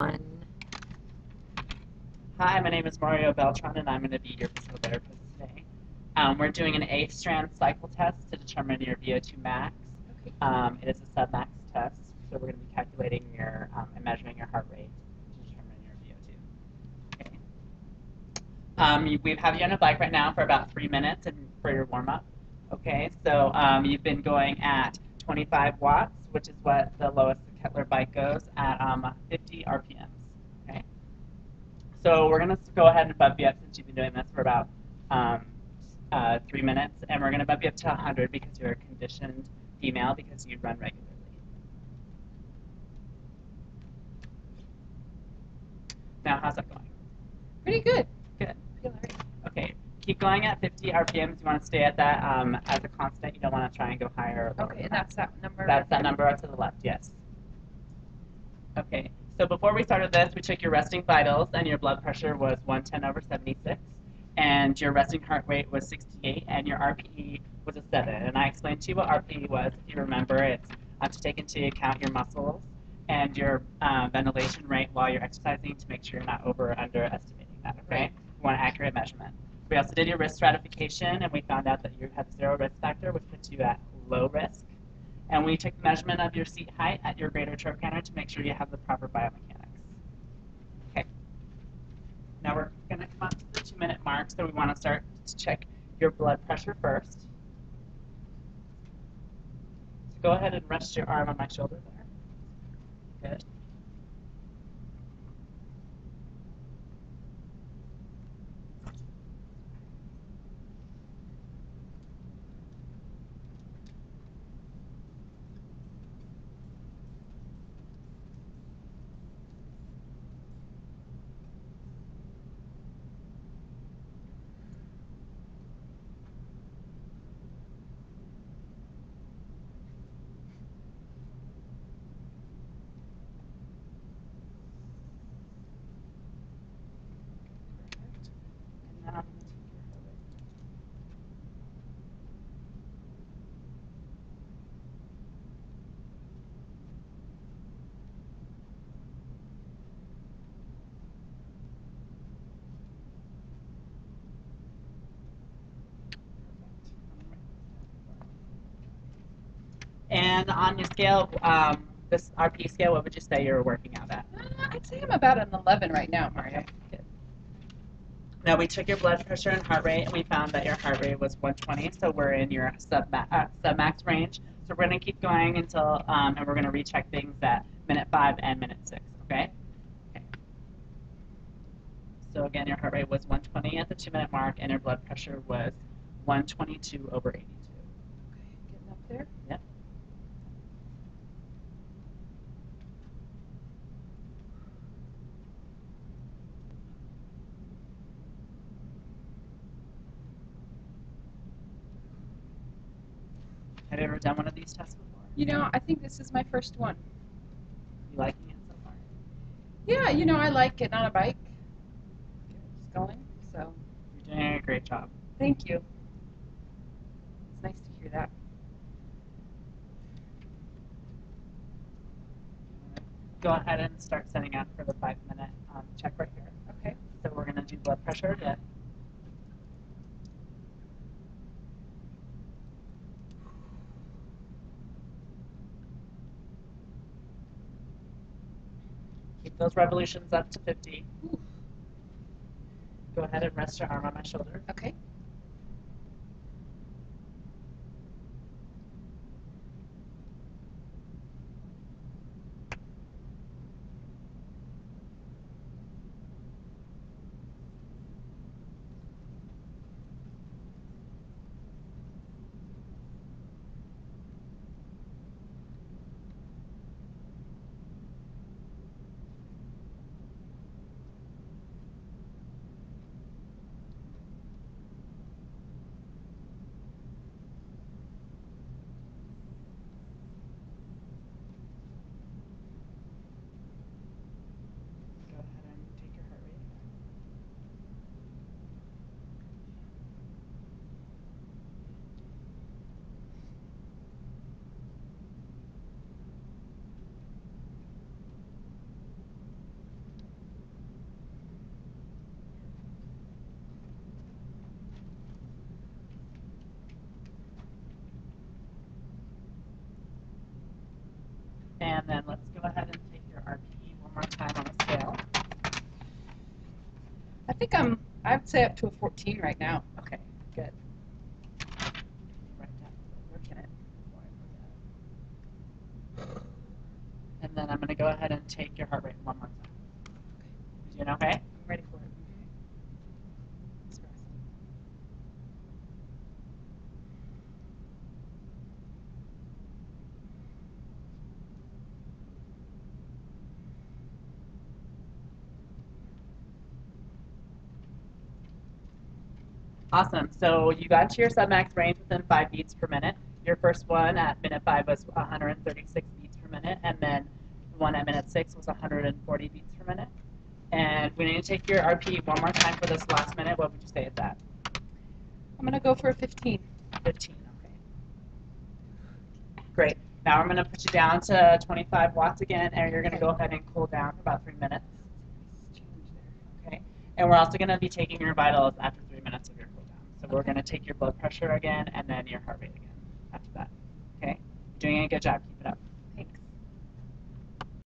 on. Hi, my name is Mario Beltran, and I'm going to be your physical therapist today. We're doing an Astrand cycle test to determine your VO2 max. Okay. It is a submax test, so we're going to be calculating your and measuring your heart rate to determine your VO2. Okay. We have you on a bike right now for about 3 minutes and for your warm up. Okay, so you've been going at 25 watts, which is what the lowest Kettler bike goes at 50 RPMs. Okay. So we're going to go ahead and bump you up since you've been doing this for about 3 minutes, and we're going to bump you up to 100 because you're a conditioned female because you run regularly. Now, how's that going? Pretty good. Good. Feel all right. Okay. Keep going at 50 RPMs. You want to stay at that as a constant. You don't want to try and go higher or lower. Okay, and that's that number. That's that number to the left, yes. Okay, so before we started this, we took your resting vitals, and your blood pressure was 110/76, and your resting heart rate was 68, and your RPE was a 7. And I explained to you what RPE was. If you remember, it's to take into account your muscles and your ventilation rate while you're exercising to make sure you're not over or underestimating that, okay? Right. We want an accurate measurement. We also did your risk stratification, and we found out that you had 0 risk factor, which puts you at low risk. And we took the measurement of your seat height at your greater trochanter to make sure you have the proper biomechanics. Okay. Now we're going to come up to the 2-minute mark, so we want to start to check your blood pressure first. So go ahead and rest your arm on my shoulder there. Good. And now I'm going to take your heart rate. And on your scale, this RP scale, what would you say you're working out at? I'd say I'm about an 11 right now, Mario. Okay, good. Now we took your blood pressure and heart rate, and we found that your heart rate was 120, so we're in your submax range. So we're going to keep going until, and we're going to recheck things at minute 5 and minute 6, okay? Okay. So again, your heart rate was 120 at the 2-minute mark, and your blood pressure was 122/82. Okay, getting up there. Yep. Have you ever done one of these tests before? You know, I think this is my first one. You liking it so far? Yeah, you know, I like getting on a bike. Just going, so You're doing a great job. thank you. It's nice to hear that. Go ahead and start setting up for the 5-minute check right here. Okay. So we're going to do blood pressure again. Keep those revolutions up to 50. Ooh. Go ahead and rest your arm on my shoulder. Okay. and then let's go ahead and take your RPE one more time on the scale. I think I'd say up to a 14 right now. Okay, good. Right down, working it before I forget. And then I'm going to go ahead and take your heart rate one more time. You doing okay? I'm ready for it. Express. Awesome. So you got to your submax range within 5 beats per minute. Your first one at minute 5 was 136 beats per minute, and then the one at minute 6 was 140 beats per minute. And we need to take your RP one more time for this last minute. What would you say is that? I'm going to go for a 15. 15, okay. Great. Now I'm going to put you down to 25 watts again, and you're going to go ahead and cool down for about 3 minutes. Okay. And we're also going to be taking your vitals after 3 minutes of your cool down. So we're going to take your blood pressure again, and then your heart rate again after that. Okay? You're doing a good job.